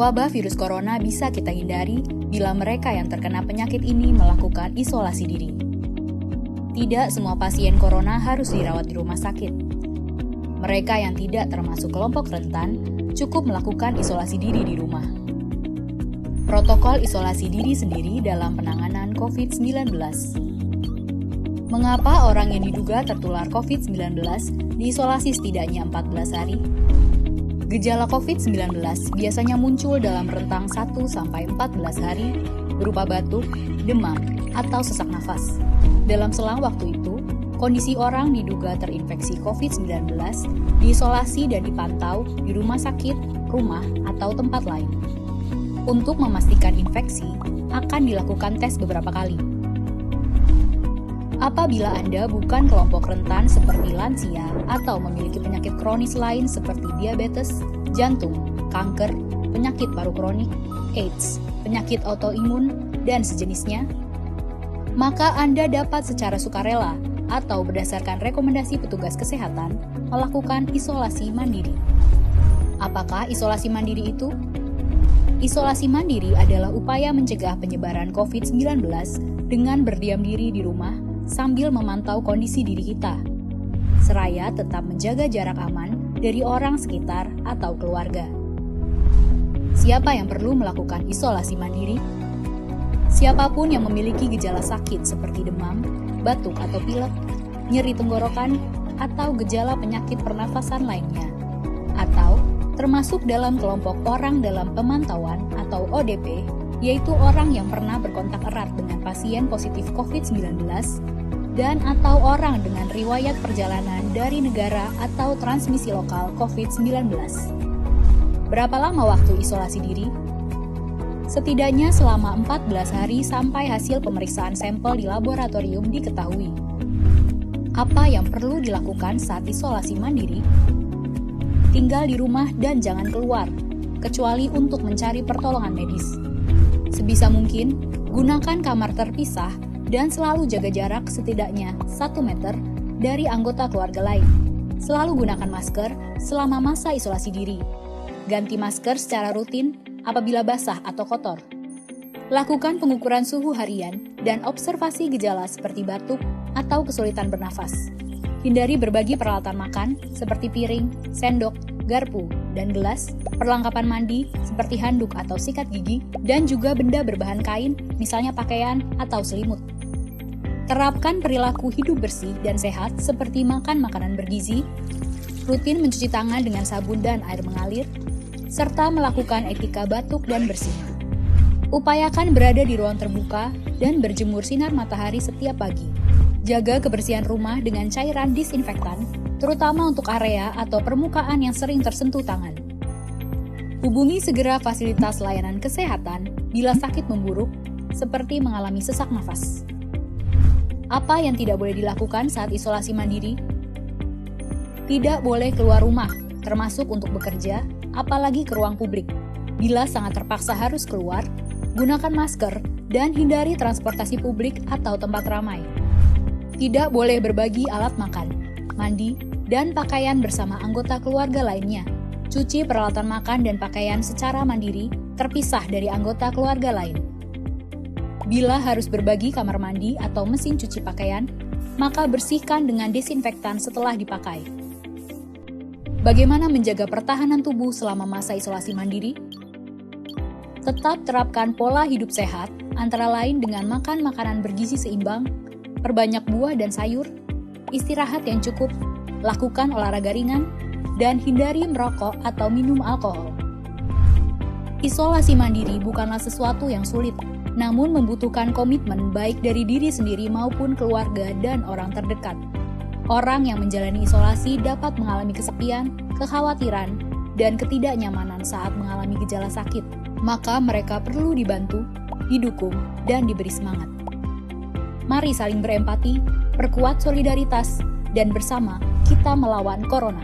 Wabah virus corona bisa kita hindari bila mereka yang terkena penyakit ini melakukan isolasi diri. Tidak semua pasien corona harus dirawat di rumah sakit. Mereka yang tidak termasuk kelompok rentan cukup melakukan isolasi diri di rumah. Protokol isolasi diri sendiri dalam penanganan COVID-19. Mengapa orang yang diduga tertular COVID-19 diisolasi setidaknya 14 hari? Gejala COVID-19 biasanya muncul dalam rentang 1-14 hari berupa batuk, demam, atau sesak nafas. Dalam selang waktu itu, kondisi orang diduga terinfeksi COVID-19 diisolasi dan dipantau di rumah sakit, rumah, atau tempat lain. Untuk memastikan infeksi, akan dilakukan tes beberapa kali. Apabila Anda bukan kelompok rentan seperti lansia atau memiliki penyakit kronis lain seperti diabetes, jantung, kanker, penyakit paru kronik, AIDS, penyakit autoimun, dan sejenisnya, maka Anda dapat secara sukarela atau berdasarkan rekomendasi petugas kesehatan melakukan isolasi mandiri. Apakah isolasi mandiri itu? Isolasi mandiri adalah upaya mencegah penyebaran COVID-19 dengan berdiam diri di rumah sambil memantau kondisi diri kita, seraya tetap menjaga jarak aman dari orang sekitar atau keluarga. Siapa yang perlu melakukan isolasi mandiri? Siapapun yang memiliki gejala sakit seperti demam, batuk atau pilek, nyeri tenggorokan, atau gejala penyakit pernafasan lainnya, atau termasuk dalam kelompok orang dalam pemantauan atau ODP, yaitu orang yang pernah berkontak erat dengan pasien positif COVID-19 dan atau orang dengan riwayat perjalanan dari negara atau transmisi lokal COVID-19. Berapa lama waktu isolasi diri? Setidaknya selama 14 hari sampai hasil pemeriksaan sampel di laboratorium diketahui. Apa yang perlu dilakukan saat isolasi mandiri? Tinggal di rumah dan jangan keluar, kecuali untuk mencari pertolongan medis. Sebisa mungkin, gunakan kamar terpisah dan selalu jaga jarak setidaknya 1 meter dari anggota keluarga lain. Selalu gunakan masker selama masa isolasi diri. Ganti masker secara rutin apabila basah atau kotor. Lakukan pengukuran suhu harian dan observasi gejala seperti batuk atau kesulitan bernafas. Hindari berbagi peralatan makan seperti piring, sendok, garpu, dan gelas, perlengkapan mandi seperti handuk atau sikat gigi, dan juga benda berbahan kain, misalnya pakaian atau selimut. Terapkan perilaku hidup bersih dan sehat seperti makan makanan bergizi, rutin mencuci tangan dengan sabun dan air mengalir, serta melakukan etika batuk dan bersih. Upayakan berada di ruang terbuka dan berjemur sinar matahari setiap pagi. Jaga kebersihan rumah dengan cairan disinfektan, terutama untuk area atau permukaan yang sering tersentuh tangan. Hubungi segera fasilitas layanan kesehatan bila sakit memburuk, seperti mengalami sesak nafas. Apa yang tidak boleh dilakukan saat isolasi mandiri? Tidak boleh keluar rumah, termasuk untuk bekerja, apalagi ke ruang publik. Bila sangat terpaksa harus keluar, gunakan masker dan hindari transportasi publik atau tempat ramai. Tidak boleh berbagi alat makan, mandi, dan pakaian bersama anggota keluarga lainnya. Cuci peralatan makan dan pakaian secara mandiri, terpisah dari anggota keluarga lain. Bila harus berbagi kamar mandi atau mesin cuci pakaian, maka bersihkan dengan desinfektan setelah dipakai. Bagaimana menjaga pertahanan tubuh selama masa isolasi mandiri? Tetap terapkan pola hidup sehat, antara lain dengan makan makanan bergizi seimbang, perbanyak buah dan sayur, istirahat yang cukup, lakukan olahraga ringan, dan hindari merokok atau minum alkohol. Isolasi mandiri bukanlah sesuatu yang sulit, namun membutuhkan komitmen baik dari diri sendiri maupun keluarga dan orang terdekat. Orang yang menjalani isolasi dapat mengalami kesepian, kekhawatiran, dan ketidaknyamanan saat mengalami gejala sakit. Maka mereka perlu dibantu, didukung, dan diberi semangat. Mari saling berempati, perkuat solidaritas, dan bersama kita melawan corona.